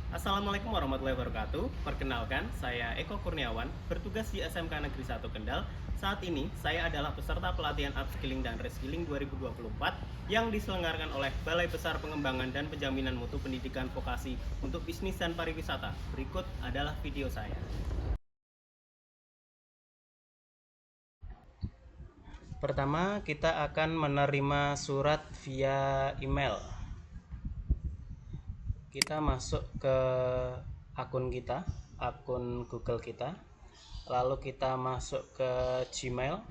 Assalamualaikum warahmatullahi wabarakatuh. Perkenalkan, saya Eko Kurniawan, bertugas di SMK Negeri 1 Kendal. Saat ini, saya adalah peserta pelatihan Upskilling dan Reskilling 2024 yang diselenggarakan oleh Balai Besar Pengembangan dan Penjaminan Mutu Pendidikan Vokasi untuk Bisnis dan Pariwisata. Berikut adalah video saya. Pertama, kita akan menerima surat via email. Kita masuk ke akun kita, akun Google kita, lalu kita masuk ke Gmail.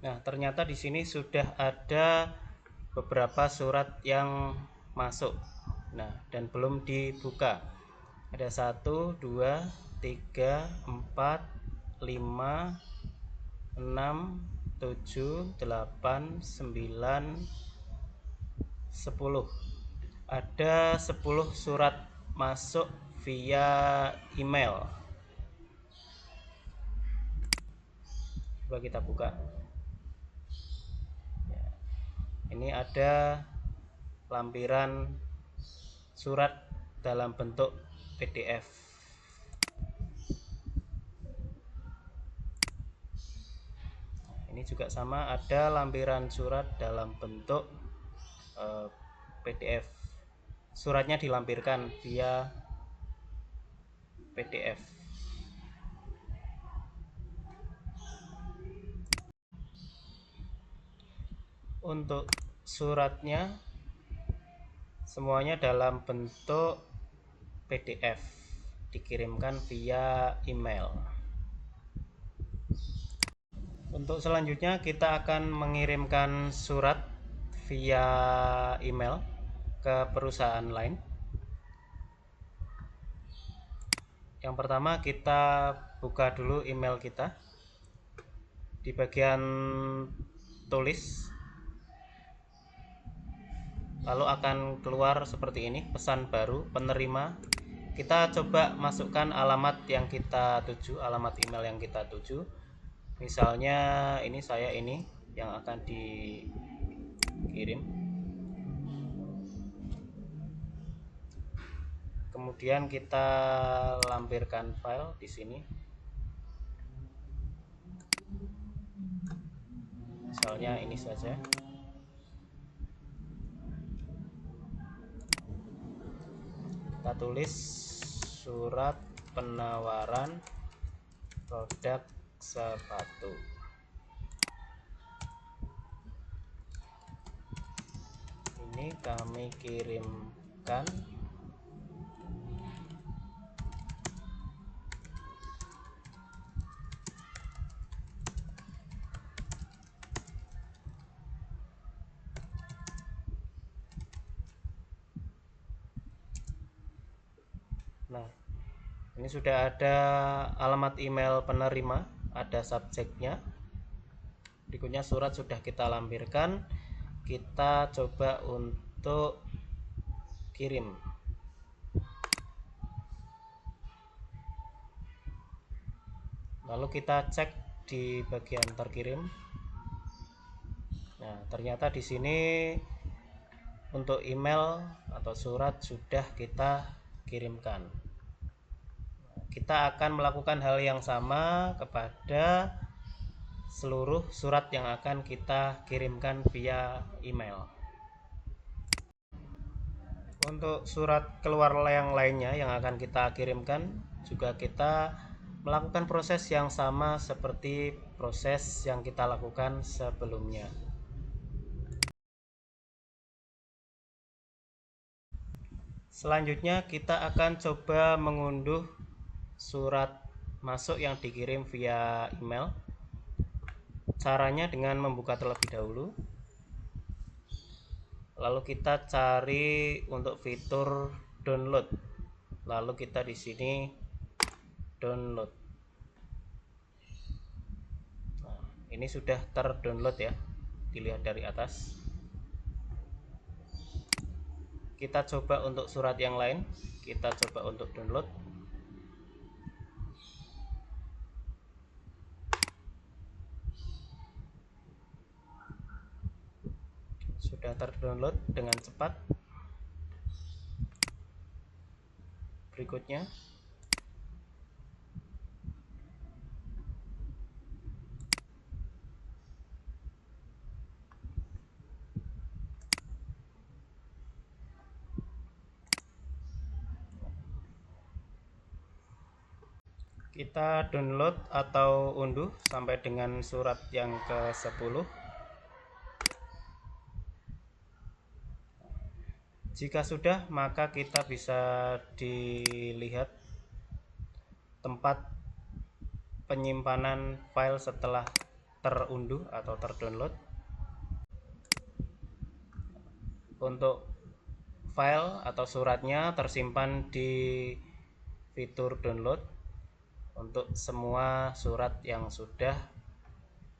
Nah, ternyata di sini sudah ada beberapa surat yang masuk. Nah, dan belum dibuka. Ada 1, 2, 3, 4, 5, 6, 7, 8, 9, 10. Ada 10 surat masuk via email. Coba kita buka. Ini ada lampiran surat dalam bentuk PDF. Ini juga sama, ada lampiran surat dalam bentuk PDF. Suratnya dilampirkan via PDF. Untuk suratnya semuanya dalam bentuk PDF, dikirimkan via email. Untuk selanjutnya kita akan mengirimkan surat via email ke perusahaan lain. Yang pertama kita buka dulu email kita. Di bagian tulis, lalu akan keluar seperti ini, pesan baru penerima. Kita coba masukkan alamat yang kita tuju, alamat email yang kita tuju. Misalnya ini saya ini yang akan dikirim. Kemudian kita lampirkan file di sini. Misalnya ini saja. Kita tulis surat penawaran produk sepatu. Ini kami kirimkan Nah, ini sudah ada alamat email penerima, ada subjeknya. Berikutnya surat sudah kita lampirkan. Kita coba untuk kirim. Lalu kita cek di bagian terkirim. Nah, ternyata di sini untuk email atau surat sudah kita kirimkan. Kita akan melakukan hal yang sama kepada seluruh surat yang akan kita kirimkan via email. Untuk surat keluar yang lainnya yang akan kita kirimkan juga kita melakukan proses yang sama seperti proses yang kita lakukan sebelumnya. Selanjutnya kita akan coba mengunduh surat masuk yang dikirim via email. Caranya dengan membuka terlebih dahulu. Lalu kita cari untuk fitur download. Lalu kita di sini download. Nah, ini sudah terdownload ya. Dilihat dari atas. Kita coba untuk surat yang lain. Kita coba untuk download. sudah terdownload dengan cepat. Berikutnya kita download atau unduh sampai dengan surat yang ke-10. Jika sudah, maka kita bisa dilihat tempat penyimpanan file setelah terunduh atau terdownload. Untuk file atau suratnya tersimpan di fitur download untuk semua surat yang sudah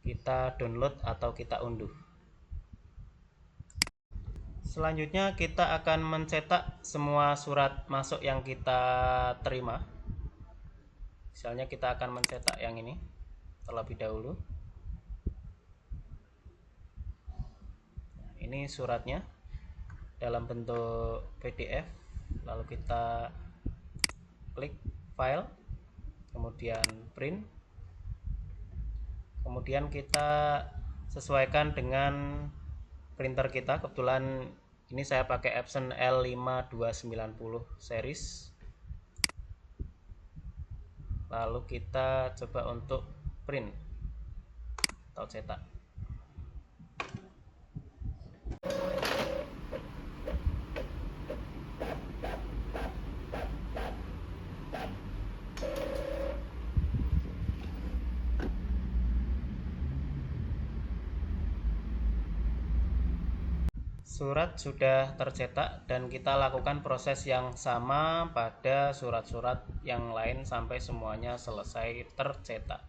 kita download atau kita unduh. Selanjutnya kita akan mencetak semua surat masuk yang kita terima. Misalnya kita akan mencetak yang ini terlebih dahulu. Ini suratnya dalam bentuk PDF. Lalu kita klik file, kemudian print, kemudian kita sesuaikan dengan printer kita. Kebetulan ini saya pakai Epson L5290 series. Lalu kita coba untuk print atau cetak. Surat sudah tercetak dan kita lakukan proses yang sama pada surat-surat yang lain sampai semuanya selesai tercetak.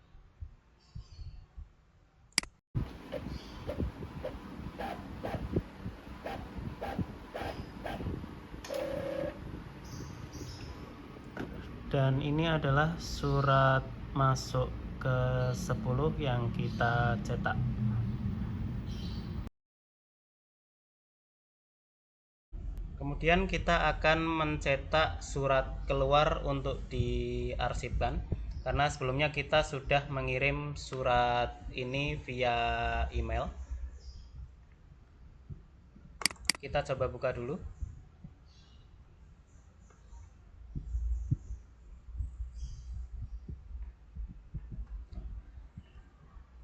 Dan ini adalah surat masuk ke-10 yang kita cetak. Kemudian kita akan mencetak surat keluar untuk diarsipkan, karena sebelumnya kita sudah mengirim surat ini via email. Kita coba buka dulu.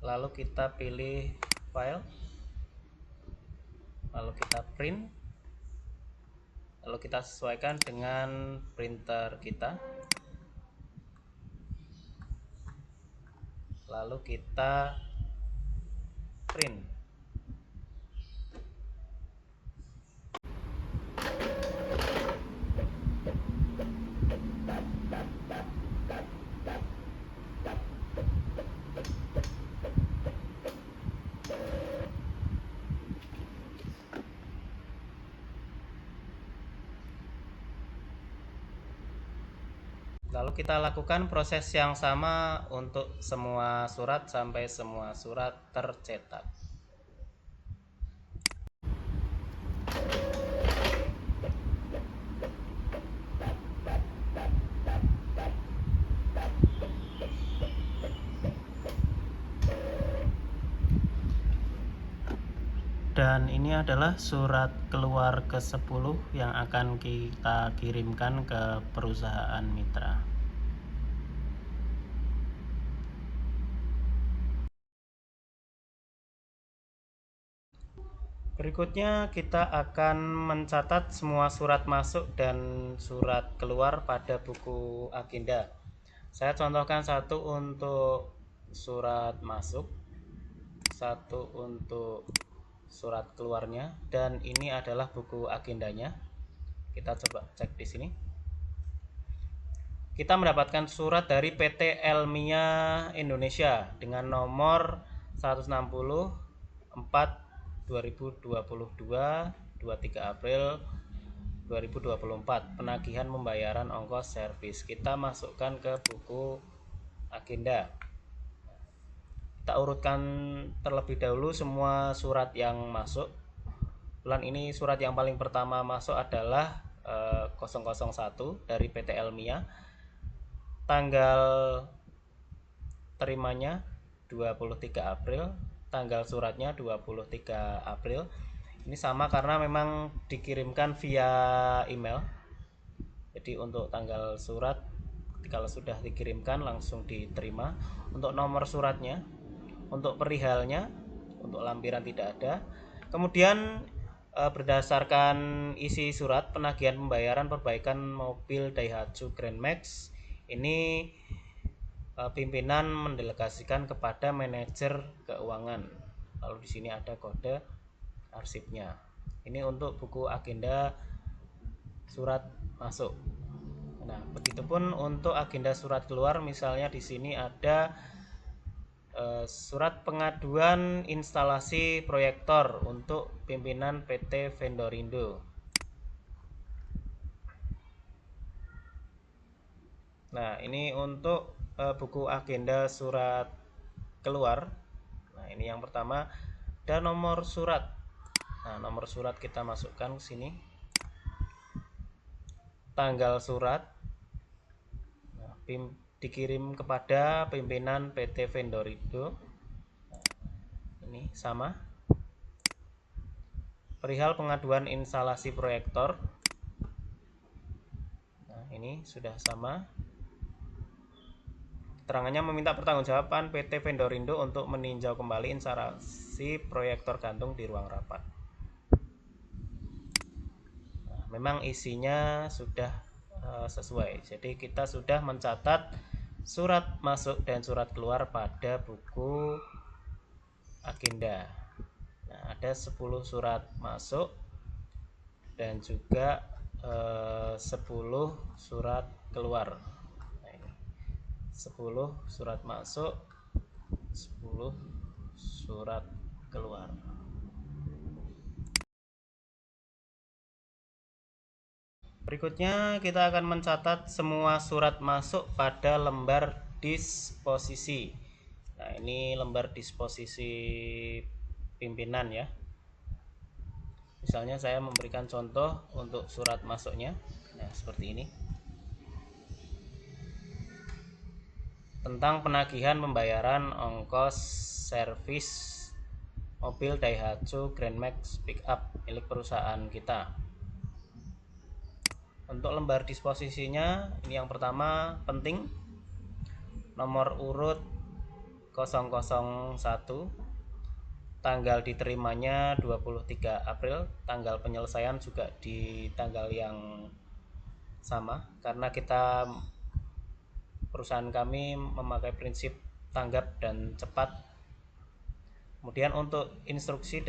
Lalu kita pilih file, lalu kita print, lalu kita sesuaikan dengan printer kita, lalu kita print. Lalu kita lakukan proses yang sama untuk semua surat sampai semua surat tercetak. Dan ini adalah surat keluar ke-10 yang akan kita kirimkan ke perusahaan mitra. Berikutnya kita akan mencatat semua surat masuk dan surat keluar pada buku agenda. Saya contohkan satu untuk surat masuk, satu untuk surat keluarnya, dan ini adalah buku agendanya. Kita coba cek di sini. Kita mendapatkan surat dari PT Elmia Indonesia dengan nomor 160 4 2022 23 April 2024, penagihan pembayaran ongkos servis. Kita masukkan ke buku agenda. Kita urutkan terlebih dahulu semua surat yang masuk, Kebetulan ini surat yang paling pertama masuk adalah 001 dari PT Elmia. Tanggal terimanya 23 April, tanggal suratnya 23 April. Ini sama karena memang dikirimkan via email. Jadi untuk tanggal surat kalau sudah dikirimkan langsung diterima. Untuk nomor suratnya, untuk perihalnya, untuk lampiran tidak ada. Kemudian berdasarkan isi surat penagihan pembayaran perbaikan mobil Daihatsu Grand Max, ini pimpinan mendelegasikan kepada manajer keuangan. Lalu di sini ada kode arsipnya. Ini untuk buku agenda surat masuk. Nah, begitupun untuk agenda surat keluar, misalnya di sini ada surat pengaduan instalasi proyektor untuk pimpinan PT Vendorindo. Nah, ini untuk buku agenda surat keluar. Nah, ini yang pertama ada nomor surat. Nah, nomor surat kita masukkan ke sini. Tanggal surat dikirim kepada pimpinan PT Vendorindo. Ini sama. Perihal pengaduan instalasi proyektor. Nah, ini sudah sama. Keterangannya meminta pertanggungjawaban PT Vendorindo untuk meninjau kembali instalasi proyektor gantung di ruang rapat. Nah, memang isinya sudah sesuai. Jadi kita sudah mencatat surat masuk dan surat keluar pada buku agenda. Nah, ada 10 surat masuk dan juga 10 surat keluar. Nah, ini 10 surat masuk, 10 surat keluar. Berikutnya kita akan mencatat semua surat masuk pada lembar disposisi. Nah, ini lembar disposisi pimpinan ya. Misalnya saya memberikan contoh untuk surat masuknya. Nah, seperti ini. Tentang penagihan pembayaran ongkos servis mobil Daihatsu Grand Max Pickup milik perusahaan kita. Untuk lembar disposisinya, ini yang pertama penting, nomor urut 001, tanggal diterimanya 23 April, tanggal penyelesaian juga di tanggal yang sama karena perusahaan kami memakai prinsip tanggap dan cepat. Kemudian untuk instruksi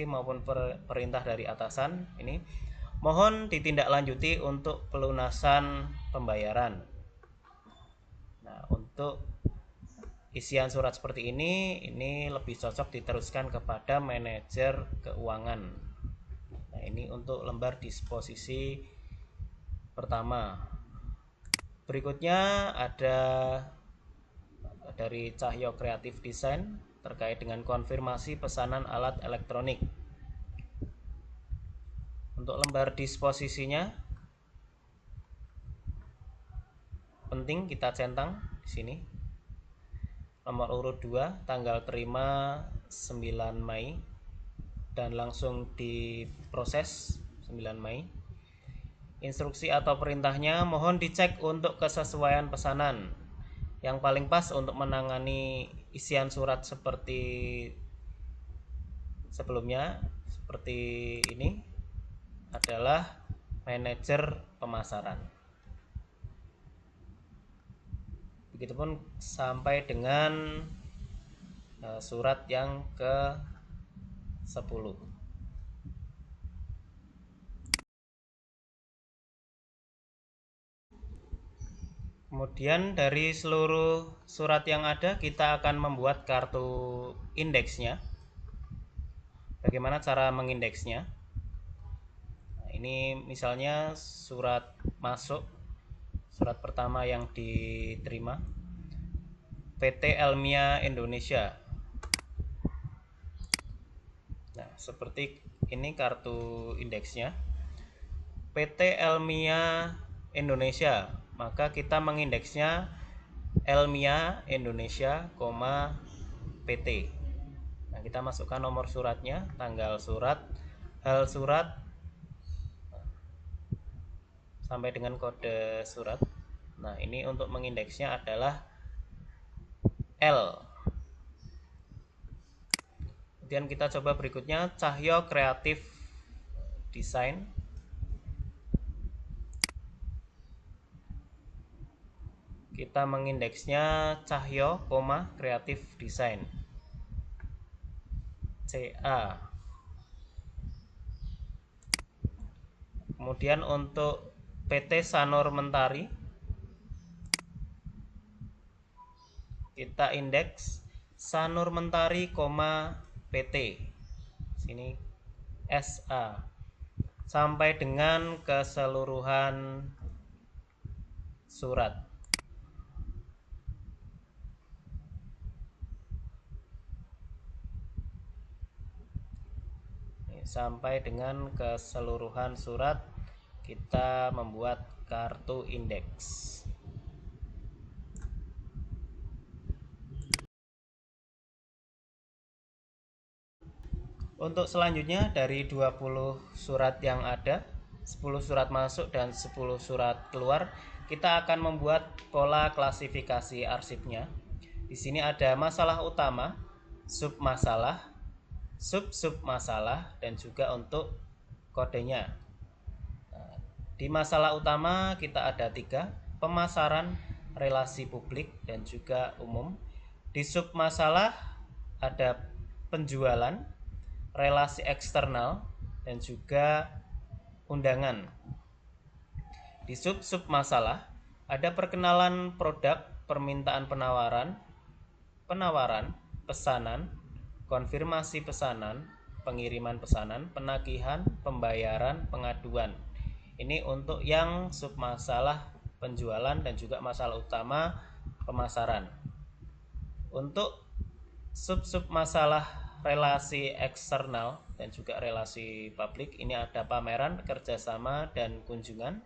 maupun perintah dari atasan, ini mohon ditindaklanjuti untuk pelunasan pembayaran. Nah, untuk isian surat seperti ini lebih cocok diteruskan kepada manajer keuangan. Nah, ini untuk lembar disposisi pertama. Berikutnya ada dari Cahyo Kreatif Design terkait dengan konfirmasi pesanan alat elektronik. Untuk lembar disposisinya penting kita centang di sini. Nomor urut 2, tanggal terima 9 Mei dan langsung diproses 9 Mei. Instruksi atau perintahnya mohon dicek untuk kesesuaian pesanan. Yang paling pas untuk menangani isian surat seperti sebelumnya, seperti ini, adalah manajer pemasaran. Begitupun sampai dengan surat yang ke-10. Kemudian dari seluruh surat yang ada kita akan membuat kartu indeksnya. Bagaimana cara mengindeksnya? Nah, ini misalnya surat masuk, surat pertama yang diterima PT Elmia Indonesia. Nah, seperti ini kartu indeksnya. PT Elmia Indonesia, maka kita mengindeksnya Elmia Indonesia, PT. Nah, kita masukkan nomor suratnya, tanggal surat, hal surat, sampai dengan kode surat. Nah, ini untuk mengindeksnya adalah L. Kemudian kita coba berikutnya, Cahyo Kreatif Desain. Kita mengindeksnya Cahyo, Kreatif Desain, CA. Kemudian untuk PT Sanur Mentari, kita indeks Sanur Mentari, PT. Sini SA. Sampai dengan keseluruhan surat. Sampai dengan keseluruhan surat kita membuat kartu indeks. Untuk selanjutnya, dari 20 surat yang ada, 10 surat masuk dan 10 surat keluar, kita akan membuat pola klasifikasi arsipnya. Di sini ada masalah utama, submasalah, sub-submasalah, dan juga untuk kodenya. Nah, di masalah utama kita ada 3, pemasaran, relasi publik, dan juga umum. Di submasalah ada penjualan, relasi eksternal, dan juga undangan. Di sub-submasalah ada perkenalan produk, permintaan penawaran, pesanan, konfirmasi pesanan, pengiriman pesanan, penagihan, pembayaran, pengaduan. Ini untuk yang submasalah penjualan dan juga masalah utama pemasaran. Untuk sub-submasalah relasi eksternal dan juga relasi publik, ini ada pameran, kerjasama, dan kunjungan.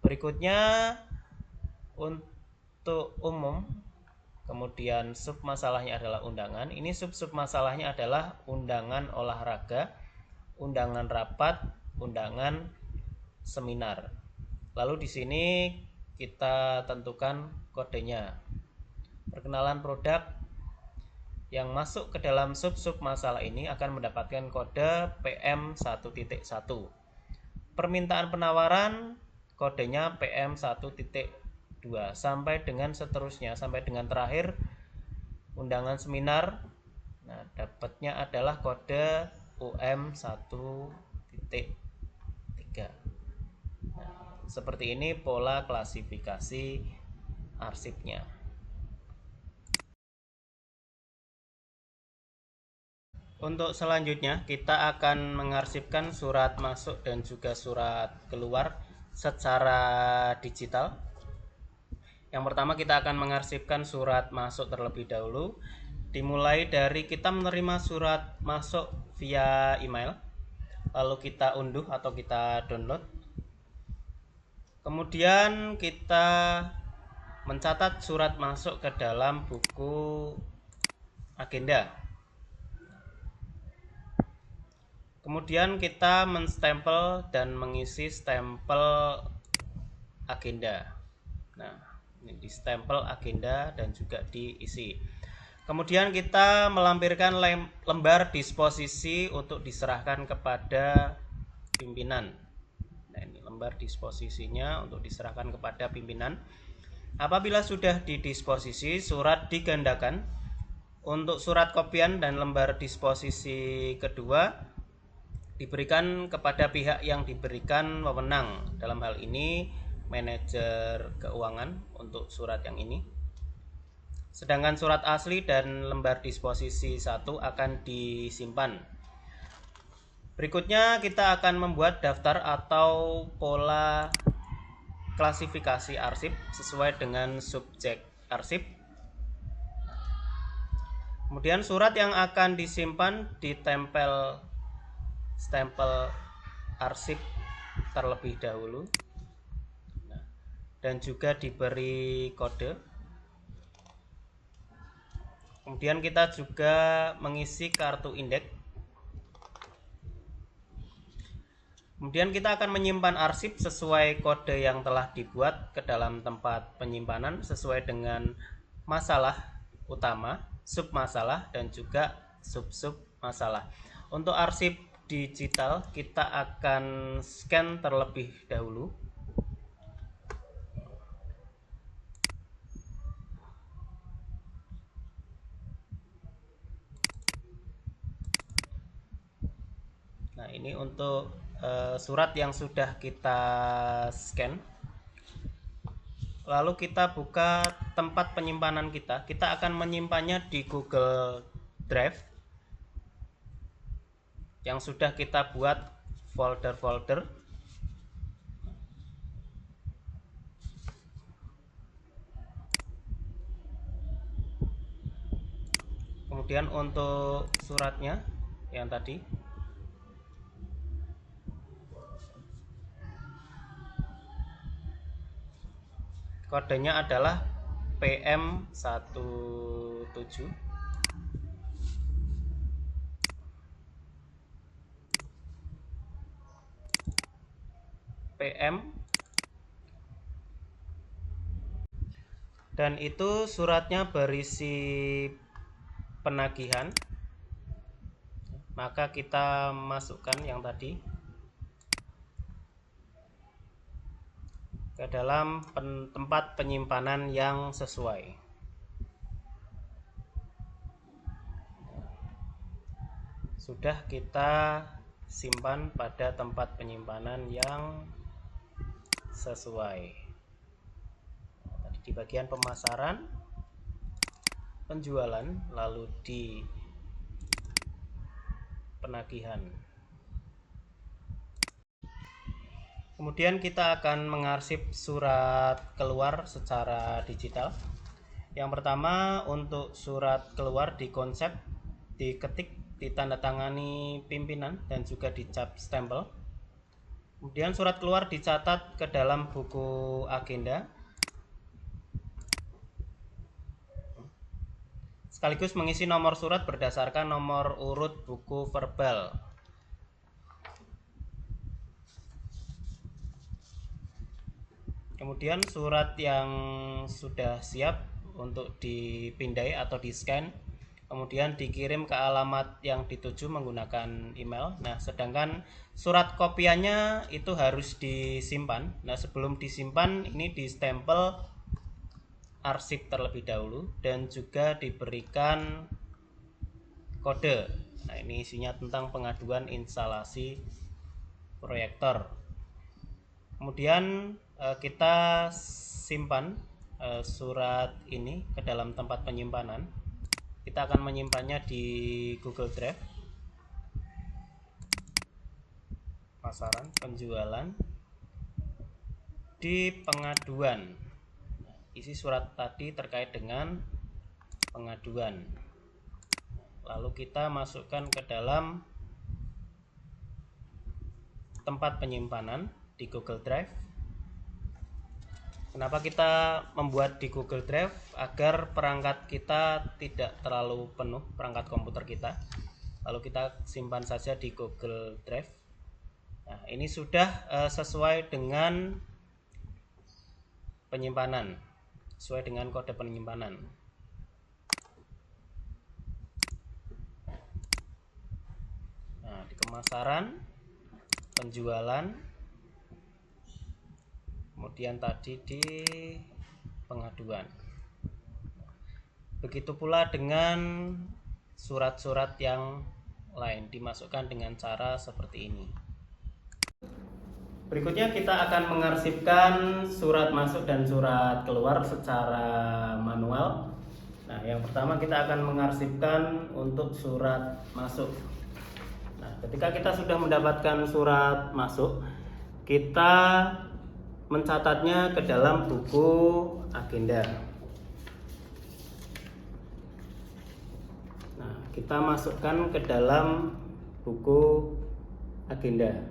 Berikutnya untuk umum, kemudian submasalahnya adalah undangan. Ini sub-submasalahnya adalah undangan olahraga, undangan rapat, undangan seminar. Lalu di sini kita tentukan kodenya. Perkenalan produk yang masuk ke dalam sub-sub masalah ini akan mendapatkan kode PM1.1. Permintaan penawaran kodenya PM1.2 sampai dengan seterusnya, sampai dengan terakhir undangan seminar. Nah, dapatnya adalah kode UM1.3. Nah, seperti ini pola klasifikasi arsipnya. Untuk selanjutnya kita akan mengarsipkan surat masuk dan juga surat keluar secara digital. Yang pertama kita akan mengarsipkan surat masuk terlebih dahulu. Dimulai dari kita menerima surat masuk via email, lalu kita unduh atau kita download. Kemudian kita mencatat surat masuk ke dalam buku agenda. Kemudian kita menstempel dan mengisi stempel agenda. Nah, ini di stempel agenda dan juga diisi. Kemudian kita melampirkan lembar disposisi untuk diserahkan kepada pimpinan. Nah, ini lembar disposisinya untuk diserahkan kepada pimpinan. Apabila sudah didisposisi, surat digandakan. Untuk surat kopian dan lembar disposisi kedua diberikan kepada pihak yang diberikan wewenang, dalam hal ini manajer keuangan untuk surat yang ini. Sedangkan surat asli dan lembar disposisi 1 akan disimpan. Berikutnya kita akan membuat daftar atau pola klasifikasi arsip sesuai dengan subjek arsip. Kemudian surat yang akan disimpan ditempel stempel arsip terlebih dahulu. Dan juga diberi kode. Kemudian kita juga mengisi kartu indeks. Kemudian kita akan menyimpan arsip sesuai kode yang telah dibuat ke dalam tempat penyimpanan sesuai dengan masalah utama, sub masalah, dan juga sub-sub masalah. Untuk arsip digital kita akan scan terlebih dahulu. Nah, ini untuk surat yang sudah kita scan. Lalu kita buka tempat penyimpanan kita. Kita akan menyimpannya di Google Drive yang sudah kita buat folder-folder. Kemudian untuk suratnya yang tadi, kodenya adalah PM17. PM, dan itu suratnya berisi penagihan. Maka kita masukkan yang tadi ke dalam tempat penyimpanan yang sesuai. Sudah kita simpan pada tempat penyimpanan yang sesuai. Tadi di bagian pemasaran, penjualan, lalu di penagihan. Kemudian kita akan mengarsip surat keluar secara digital. Yang pertama, untuk surat keluar di konsep, diketik, ditandatangani pimpinan, dan juga dicap stempel. Kemudian surat keluar dicatat ke dalam buku agenda, sekaligus mengisi nomor surat berdasarkan nomor urut buku verbal. Kemudian surat yang sudah siap untuk dipindai atau di scan, kemudian dikirim ke alamat yang dituju menggunakan email. Nah, sedangkan surat kopiannya itu harus disimpan. Nah, sebelum disimpan ini distempel arsip terlebih dahulu dan juga diberikan kode. Nah, ini isinya tentang pengaduan instalasi proyektor. Kemudian kita simpan surat ini ke dalam tempat penyimpanan. Kita akan menyimpannya di Google Drive, pasaran, penjualan, di pengaduan. Isi surat tadi terkait dengan pengaduan. Lalu kita masukkan ke dalam tempat penyimpanan di Google Drive. Kenapa kita membuat di Google Drive? Agar perangkat kita tidak terlalu penuh, perangkat komputer kita. Lalu kita simpan saja di Google Drive. Nah, ini sudah sesuai dengan penyimpanan, sesuai dengan kode penyimpanan. Nah, di pemasaran, penjualan, kemudian tadi di pengaduan. Begitu pula dengan surat-surat yang lain, dimasukkan dengan cara seperti ini. Berikutnya kita akan mengarsipkan surat masuk dan surat keluar secara manual. Nah, yang pertama kita akan mengarsipkan untuk surat masuk. Nah, ketika kita sudah mendapatkan surat masuk, kita mencatatnya ke dalam buku agenda. Nah, kita masukkan ke dalam buku agenda.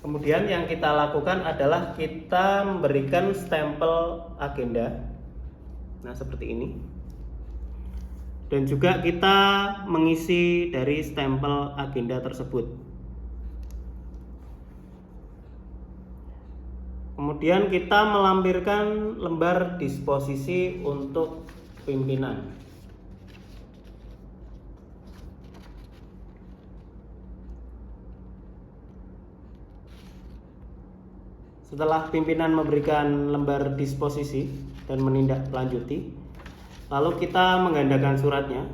Kemudian yang kita lakukan adalah kita memberikan stempel agenda. Nah, seperti ini. Dan juga kita mengisi dari stempel agenda tersebut. Kemudian kita melampirkan lembar disposisi untuk pimpinan. Setelah pimpinan memberikan lembar disposisi dan menindaklanjuti, lalu kita menggandakan suratnya.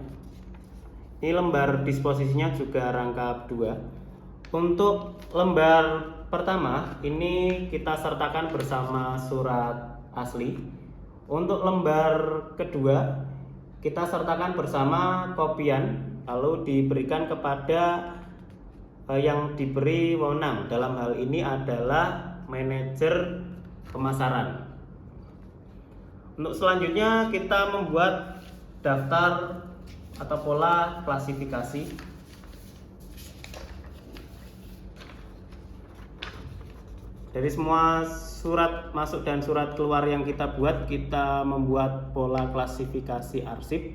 Ini lembar disposisinya juga rangkap 2. Untuk lembar pertama ini kita sertakan bersama surat asli. Untuk lembar kedua kita sertakan bersama kopian, lalu diberikan kepada yang diberi wewenang. Dalam hal ini adalah manajer pemasaran. Untuk selanjutnya kita membuat daftar atau pola klasifikasi. Dari semua surat masuk dan surat keluar yang kita buat, kita membuat pola klasifikasi arsip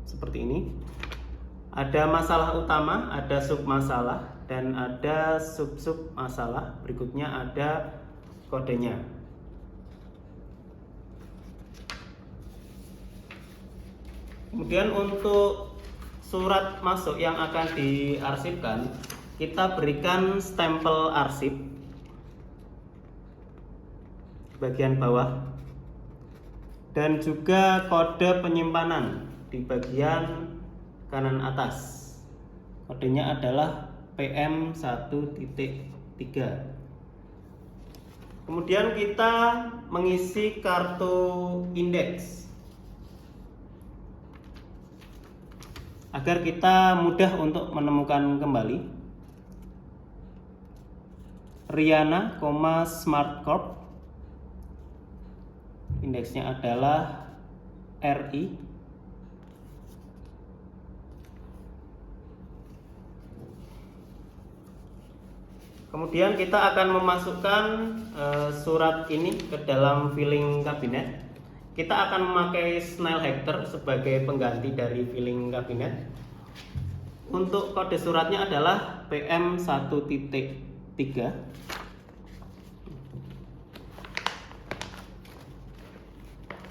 seperti ini. Ada masalah utama, ada submasalah, dan ada sub-sub masalah. Berikutnya ada kodenya. Kemudian untuk surat masuk yang akan diarsipkan, kita berikan stempel arsip di bagian bawah dan juga kode penyimpanan di bagian kanan atas. Kodenya adalah PM1.3. Kemudian kita mengisi kartu indeks agar kita mudah untuk menemukan kembali. Riana, Smart Corp. Indeksnya adalah RI. Kemudian kita akan memasukkan surat ini ke dalam filing kabinet. Kita akan memakai Snail Hector sebagai pengganti dari filing kabinet. Untuk kode suratnya adalah PM1.3.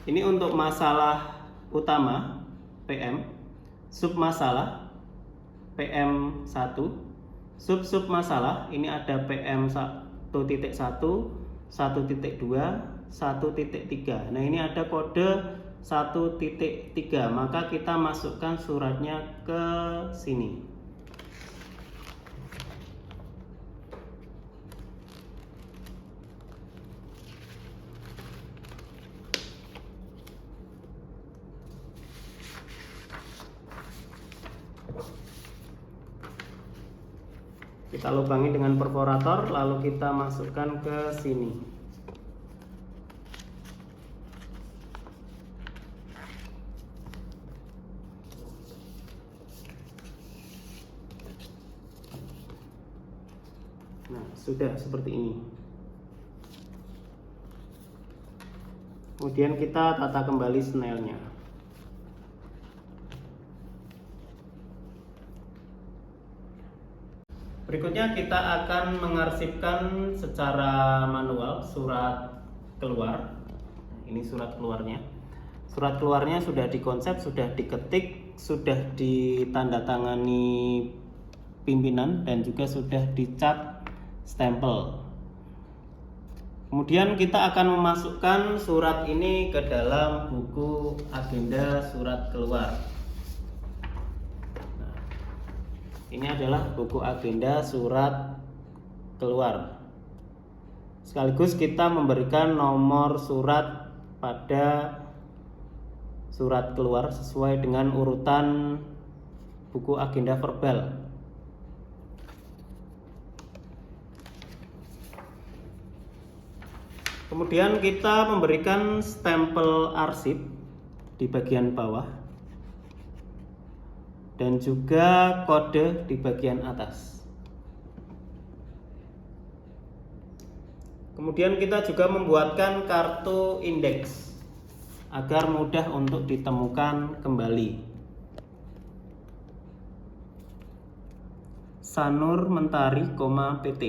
Ini untuk masalah utama PM, submasalah PM1, sub-sub masalah ini ada PM1.1, 1.2, 1.3. Nah, ini ada kode 1.3, maka kita masukkan suratnya ke sini. Kita lubangi dengan perforator, lalu kita masukkan ke sini. Nah, sudah seperti ini. Kemudian kita tata kembali snailnya. Berikutnya kita akan mengarsipkan secara manual surat keluar. Ini surat keluarnya. Surat keluarnya sudah dikonsep, sudah diketik, sudah ditandatangani pimpinan dan juga sudah dicat stempel. Kemudian kita akan memasukkan surat ini ke dalam buku agenda surat keluar. Ini adalah buku agenda surat keluar. Sekaligus kita memberikan nomor surat pada surat keluar sesuai dengan urutan buku agenda verbal. Kemudian kita memberikan stempel arsip di bagian bawah. dan juga kode di bagian atas. Kemudian kita juga membuatkan kartu indeks agar mudah untuk ditemukan kembali. Sanur Mentari, PT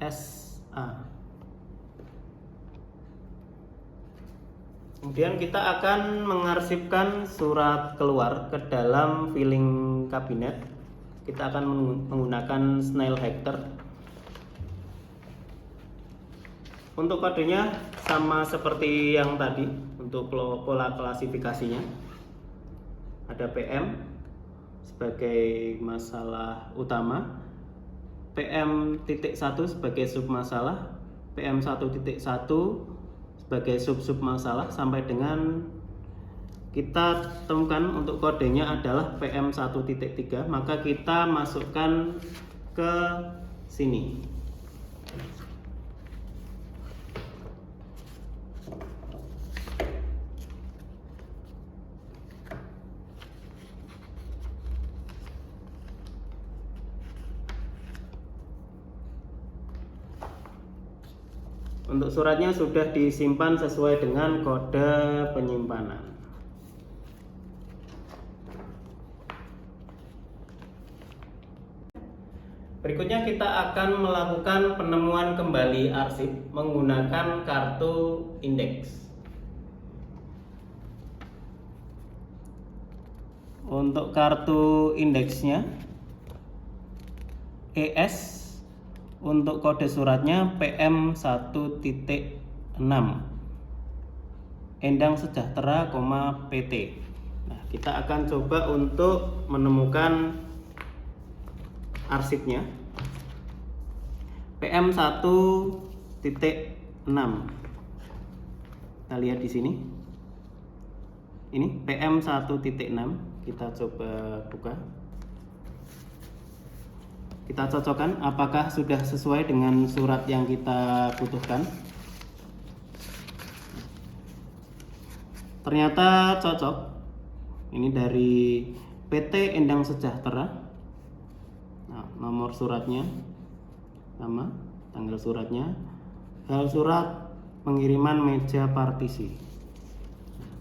SA. Kemudian kita akan mengarsipkan surat keluar ke dalam filing kabinet. Kita akan menggunakan Snail Hector. Untuk kodenya sama seperti yang tadi untuk pola klasifikasinya. Ada PM sebagai masalah utama, PM.1 sebagai submasalah, PM1.1 sebagai sub masalah, sampai dengan kita temukan untuk kodenya adalah PM1.3, maka kita masukkan ke sini. Untuk suratnya sudah disimpan sesuai dengan kode penyimpanan. Berikutnya kita akan melakukan penemuan kembali arsip menggunakan kartu indeks. Untuk kartu indeksnya ES, untuk kode suratnya PM1.6 Endang Sejahtera, PT. Nah, kita akan coba untuk menemukan arsipnya. PM1.6. Kita lihat di sini. Ini PM1.6. Kita coba buka. Kita cocokkan apakah sudah sesuai dengan surat yang kita butuhkan. Ternyata cocok. Ini dari PT Endang Sejahtera. Nah, nomor suratnya sama, tanggal suratnya, hal surat pengiriman meja partisi.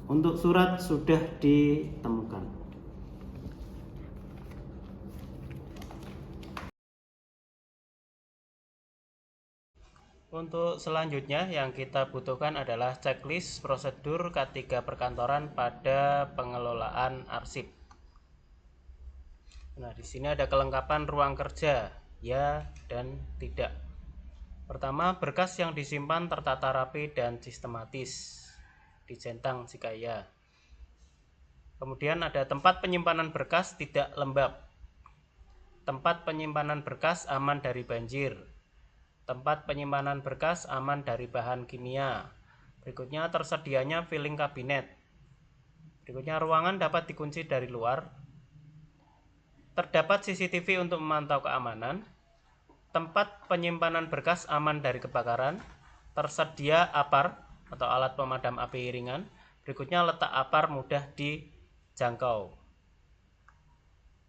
Untuk surat sudah ditemukan. Untuk selanjutnya yang kita butuhkan adalah checklist prosedur K3 perkantoran pada pengelolaan arsip. Nah, di sini ada kelengkapan ruang kerja, ya dan tidak. Pertama, berkas yang disimpan tertata rapi dan sistematis, dicentang jika ya. Kemudian ada tempat penyimpanan berkas tidak lembab. Tempat penyimpanan berkas aman dari banjir. Tempat penyimpanan berkas aman dari bahan kimia. Berikutnya tersedianya filing kabinet. Berikutnya ruangan dapat dikunci dari luar. Terdapat CCTV untuk memantau keamanan. Tempat penyimpanan berkas aman dari kebakaran. Tersedia APAR atau alat pemadam api ringan. Berikutnya letak APAR mudah dijangkau.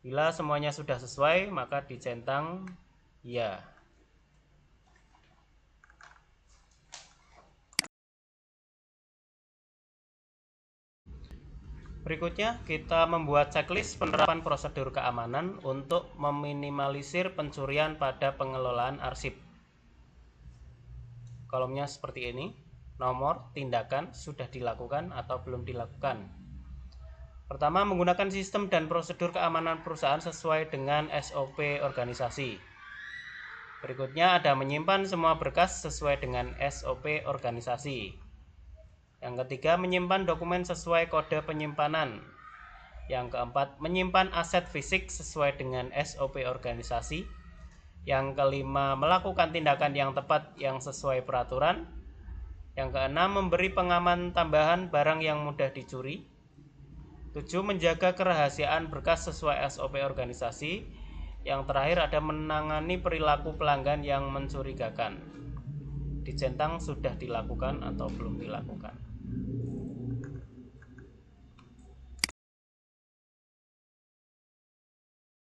Bila semuanya sudah sesuai, maka dicentang ya. Berikutnya kita membuat checklist penerapan prosedur keamanan untuk meminimalisir pencurian pada pengelolaan arsip. Kolomnya seperti ini, nomor, tindakan, sudah dilakukan atau belum dilakukan. Pertama, menggunakan sistem dan prosedur keamanan perusahaan sesuai dengan SOP organisasi. Berikutnya ada menyimpan semua berkas sesuai dengan SOP organisasi. Yang ketiga, menyimpan dokumen sesuai kode penyimpanan. Yang keempat, menyimpan aset fisik sesuai dengan SOP organisasi. Yang kelima, melakukan tindakan yang tepat yang sesuai peraturan. Yang keenam, memberi pengaman tambahan barang yang mudah dicuri. 7, menjaga kerahasiaan berkas sesuai SOP organisasi. Yang terakhir ada menangani perilaku pelanggan yang mencurigakan. Dicentang sudah dilakukan atau belum dilakukan.